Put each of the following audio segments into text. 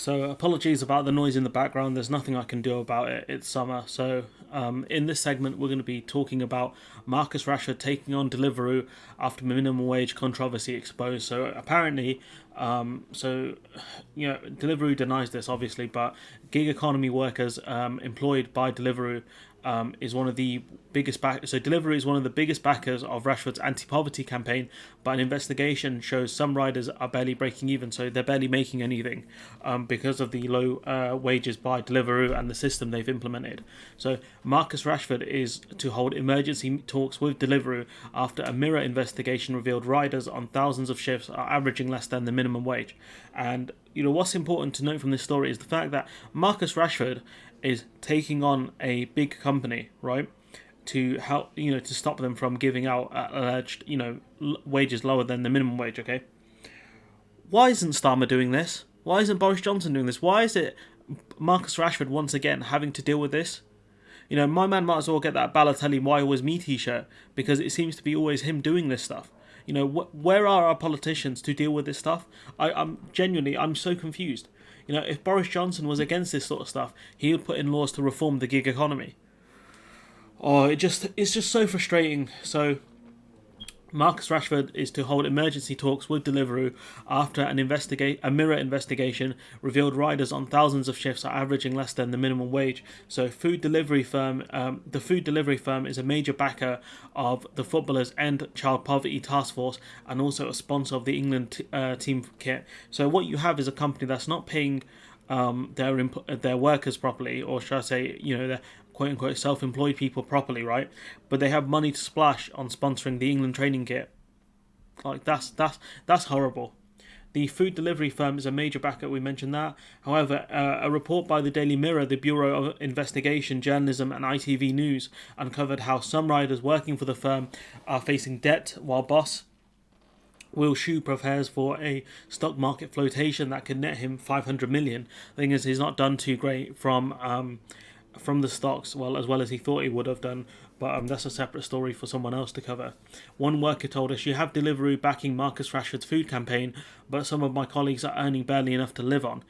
So apologies about the noise in the background. There's nothing I can do about it. It's summer. So in this segment, we're going to be talking about Marcus Rashford taking on Deliveroo after minimum wage controversy exposed. So apparently, Deliveroo denies this obviously, but gig economy workers employed by Deliveroo is one of the biggest So Deliveroo is one of the biggest backers of Rashford's anti-poverty campaign, but an investigation shows some riders are barely breaking even, so they're barely making anything because of the low wages by Deliveroo and the system they've implemented. So Marcus Rashford is to hold emergency talks with Deliveroo after a Mirror investigation revealed riders on thousands of shifts are averaging less than the minimum wage. And what's important to note from this story is the fact that Marcus Rashford is taking on a big company, right, to help, to stop them from giving out alleged, wages lower than the minimum wage, okay? Why isn't Starmer doing this? Why isn't Boris Johnson doing this? Why is it Marcus Rashford once again having to deal with this? My man might as well get that Balotelli Why Was Me t-shirt, because it seems to be always him doing this stuff. Where are our politicians to deal with this stuff? I'm so confused. If Boris Johnson was against this sort of stuff, he would put in laws to reform the gig economy. It's just so frustrating. So Marcus Rashford is to hold emergency talks with Deliveroo after a Mirror investigation revealed riders on thousands of shifts are averaging less than the minimum wage. So the food delivery firm is a major backer of the Footballers' End Child Poverty Task Force and also a sponsor of the England team kit. So what you have is a company that's not paying their workers properly, or should I say, their quote unquote self-employed people properly, right? But they have money to splash on sponsoring the England training kit. Like that's horrible. The food delivery firm is a major backer, we mentioned that. However, a report by the Daily Mirror, the Bureau of Investigation, Journalism and ITV News uncovered how some riders working for the firm are facing debt, while boss Will Shu prepares for a stock market flotation that could net him 500 million. The thing is, he's not done too great from the stocks, as well as he thought he would have done, but that's a separate story for someone else to cover. One worker told us, "You have Deliveroo backing Marcus Rashford's food campaign, but some of my colleagues are earning barely enough to live on."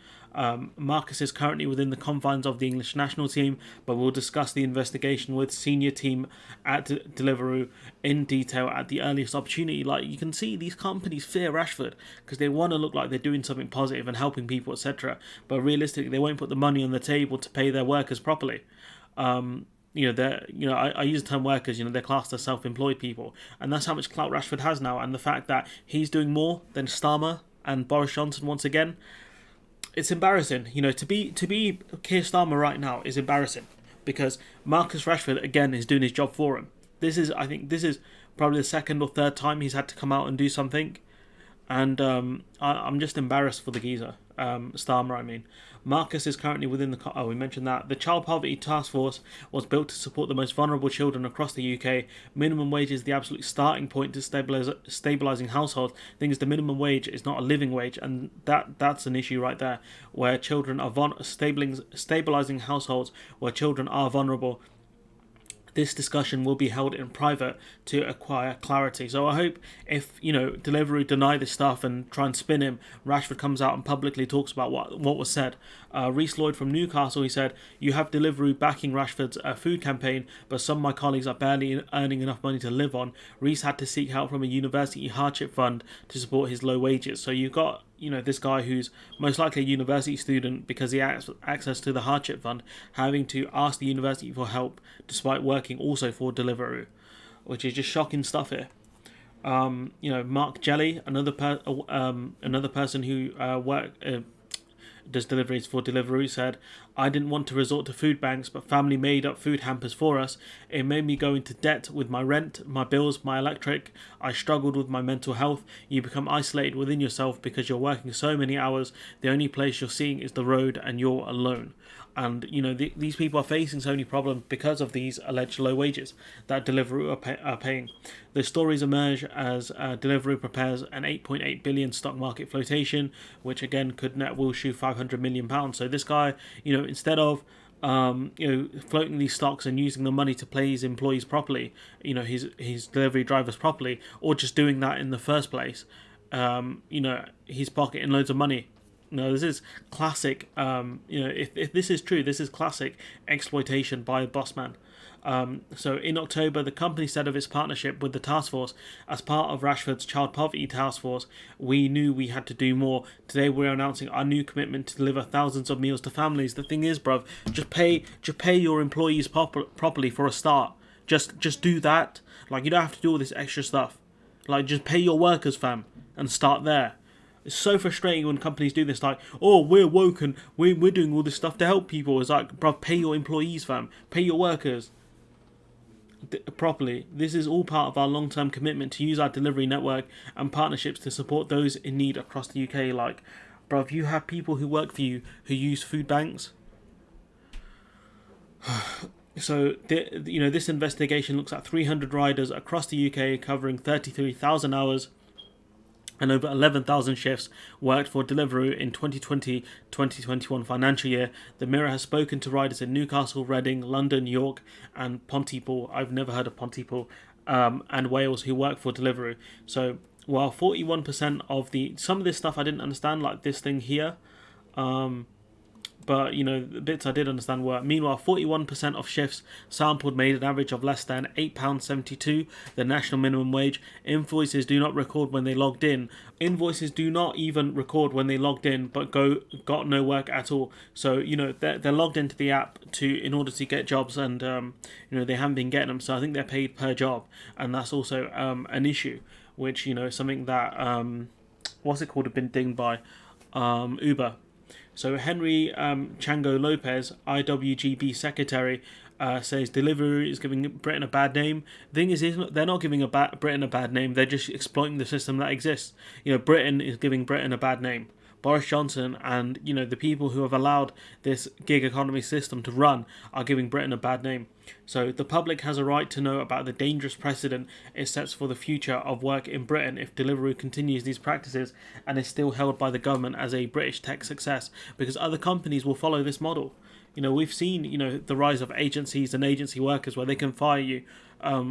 Marcus is currently within the confines of the English national team, but we'll discuss the investigation with senior team at Deliveroo in detail at the earliest opportunity. Like, you can see, these companies fear Rashford because they want to look like they're doing something positive and helping people, etc. But realistically, they won't put the money on the table to pay their workers properly. I use the term workers, they're classed as self-employed people, and that's how much clout Rashford has now. And the fact that he's doing more than Starmer and Boris Johnson once again, it's embarrassing. To be Keir Starmer right now is embarrassing, because Marcus Rashford again is doing his job for him. I think this is probably the second or third time he's had to come out and do something, and I'm just embarrassed for the geezer. Starmer, I mean. Marcus is currently within we mentioned that. The Child Poverty Task Force was built to support the most vulnerable children across the UK. Minimum wage is the absolute starting point to stabilising households. The thing is, the minimum wage is not a living wage, and that's an issue right there, where children are stabilising households where children are vulnerable. This discussion will be held in private to acquire clarity. So I hope if, Deliveroo deny this stuff and try and spin him, Rashford comes out and publicly talks about what was said. Reece Lloyd from Newcastle, he said, "You have Deliveroo backing Rashford's food campaign, but some of my colleagues are barely earning enough money to live on. Reece had to seek help from a university hardship fund to support his low wages." So you've got, this guy who's most likely a university student, because he has access to the hardship fund, having to ask the university for help despite working also for Deliveroo, which is just shocking stuff here. Mark Jelly, another person who does deliveries for Deliveroo, said, "I didn't want to resort to food banks, but family made up food hampers for us. It made me go into debt with my rent, my bills, my electric. I struggled with my mental health. You become isolated within yourself because you're working so many hours. The only place you're seeing is the road, and you're alone." And, these people are facing so many problems because of these alleged low wages that Deliveroo are paying. The stories emerge as Deliveroo prepares an 8.8 billion stock market flotation, which again could net Will Shu £500 million. So this guy, instead of floating these stocks and using the money to pay his employees properly, his delivery drivers properly, or just doing that in the first place, he's pocketing loads of money. No, this is classic. If this is true, this is classic exploitation by a boss man. So in October, the company said of its partnership with the task force, as part of Rashford's child poverty task force, we knew we had to do more. Today, we're announcing our new commitment to deliver thousands of meals to families. The thing is, bruv, just pay your employees properly for a start. Just do that. Like, you don't have to do all this extra stuff. Like, just pay your workers, fam, and start there. It's so frustrating when companies do this, like, oh, we're woke and we're doing all this stuff to help people. It's like, bro, pay your employees, fam. Pay your workers properly. This is all part of our long-term commitment to use our delivery network and partnerships to support those in need across the UK. Like, bro, if you have people who work for you who use food banks, so this investigation looks at 300 riders across the UK covering 33,000 hours and over 11,000 shifts worked for Deliveroo in 2020-2021 financial year. The Mirror has spoken to riders in Newcastle, Reading, London, York and Pontypool. I've never heard of Pontypool. And Wales who work for Deliveroo. So while 41% of some of this stuff I didn't understand, like this thing here, but the bits I did understand were, meanwhile, 41% of shifts sampled made an average of less than £8.72, the national minimum wage. Invoices do not record when they logged in. Invoices do not even record when they logged in, but got no work at all. So they're logged into the app in order to get jobs, and they haven't been getting them. So I think they're paid per job, and that's also an issue, which is something that what's it called, have been dinged by Uber. So Henry Chango Lopez, IWGB secretary, says Deliveroo is giving Britain a bad name. The thing is, they're not giving Britain a bad name. They're just exploiting the system that exists. Britain is giving Britain a bad name. Boris Johnson and the people who have allowed this gig economy system to run are giving Britain a bad name. So the public has a right to know about the dangerous precedent it sets for the future of work in Britain if Deliveroo continues these practices and is still held by the government as a British tech success, because other companies will follow this model. We've seen the rise of agencies and agency workers where they can fire you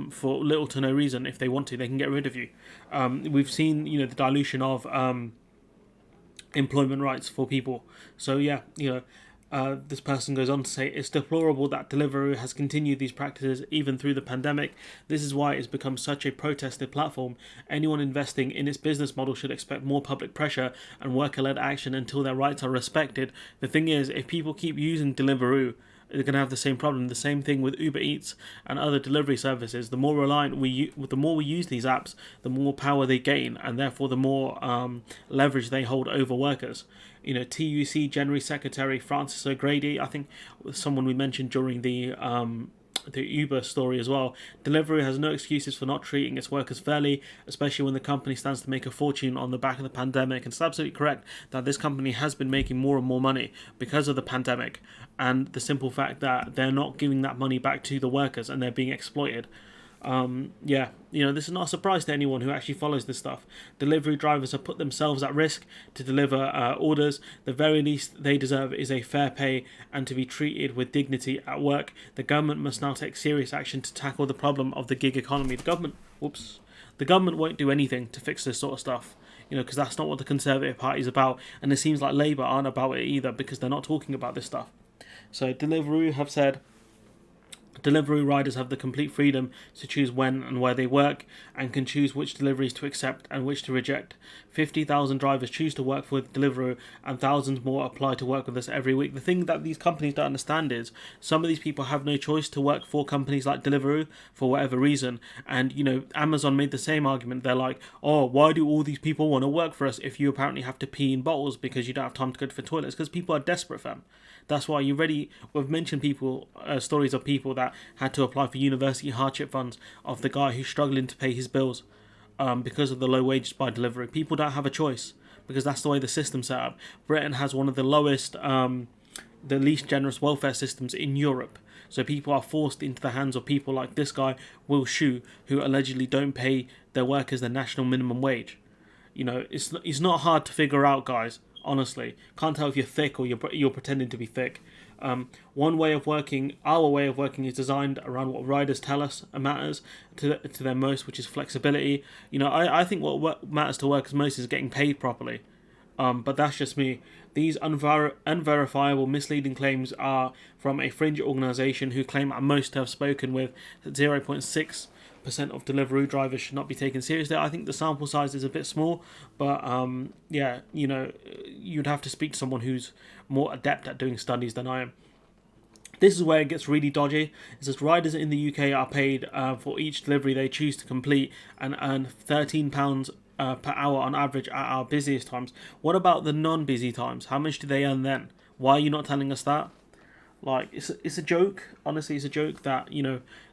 for little to no reason. If they want to, they can get rid of you. We've seen the dilution of employment rights for people. So this person goes on to say, it's deplorable that Deliveroo has continued these practices even through the pandemic. This is why it's become such a protested platform. Anyone investing in its business model should expect more public pressure and worker-led action until their rights are respected. The thing is, if people keep using Deliveroo, they're going to have the same problem. The same thing with Uber Eats and other delivery services. The more the more we use these apps, the more power they gain, and therefore the more leverage they hold over workers. TUC January Secretary Francis O'Grady, I think someone we mentioned during the Uber story as well. Deliveroo has no excuses for not treating its workers fairly, especially when the company stands to make a fortune on the back of the pandemic. And it's absolutely correct that this company has been making more and more money because of the pandemic, and the simple fact that they're not giving that money back to the workers and they're being exploited. This is not a surprise to anyone who actually follows this stuff. Delivery drivers have put themselves at risk to deliver orders. The very least they deserve is a fair pay and to be treated with dignity at work. The government must now take serious action to tackle the problem of the gig economy. The government won't do anything to fix this sort of stuff, because that's not what the Conservative Party is about, and it seems like Labour aren't about it either, because they're not talking about this stuff. So Deliveroo have said Delivery riders have the complete freedom to choose when and where they work, and can choose which deliveries to accept and which to reject. 50,000 drivers choose to work with Deliveroo, and thousands more apply to work with us every week. The thing that these companies don't understand is some of these people have no choice to work for companies like Deliveroo for whatever reason. And Amazon made the same argument. They're like, oh, why do all these people want to work for us if you apparently have to pee in bottles because you don't have time to go to the toilets? Because people are desperate, fam. That's why we've mentioned stories of people that had to apply for university hardship funds, of the guy who's struggling to pay his bills because of the low wages by Deliveroo. People don't have a choice because that's the way the system's set up. Britain has one of the lowest, the least generous welfare systems in Europe. So people are forced into the hands of people like this guy, Will Shue, who allegedly don't pay their workers the national minimum wage. It's not hard to figure out, guys. Honestly, can't tell if you're thick or you're pretending to be thick. One way of working, our way of working, is designed around what riders tell us matters to them most, which is flexibility. I think what matters to workers most is getting paid properly. But that's just me. These unverifiable, misleading claims are from a fringe organisation who claim at most to have spoken with 0.6% of Deliveroo drivers should not be taken seriously. I think the sample size is a bit small, but yeah, you'd have to speak to someone who's more adept at doing studies than I am. This is where it gets really dodgy. It says riders in the UK are paid for each delivery they choose to complete and earn £13 per hour on average at our busiest times. What about the non-busy times? How much do they earn then? Why are you not telling us that? Like, it's a joke. Honestly, it's a joke that,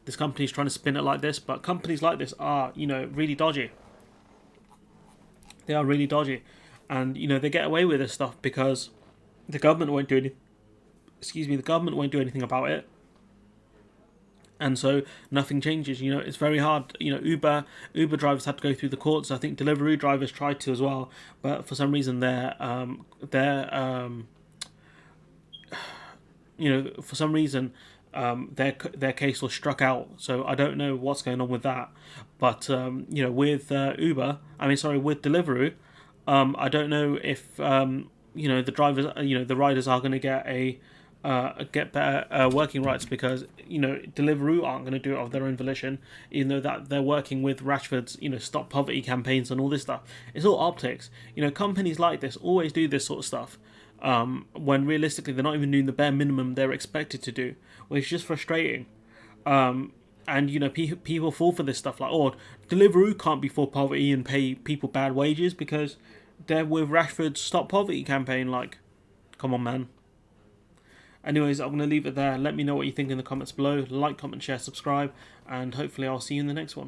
this company is trying to spin it like this. But companies like this are, really dodgy. They are really dodgy. And, they get away with this stuff because the government won't do anything. The government won't do anything about it, and so nothing changes. It's very hard. Uber drivers had to go through the courts. I think Deliveroo drivers tried to as well, but for some reason their case was struck out. So I don't know what's going on with that. But with with Deliveroo, I don't know if the drivers, the riders are going to get better working rights, because Deliveroo aren't going to do it of their own volition, even though that they're working with Rashford's stop poverty campaigns and all this stuff. It's all optics. Companies like this always do this sort of stuff when realistically they're not even doing the bare minimum they're expected to do, which is just frustrating. And people fall for this stuff, like, oh, Deliveroo can't be for poverty and pay people bad wages because they're with Rashford's stop poverty campaign. Like, come on, man. Anyways, I'm going to leave it there. Let me know what you think in the comments below. Like, comment, share, subscribe, and hopefully I'll see you in the next one.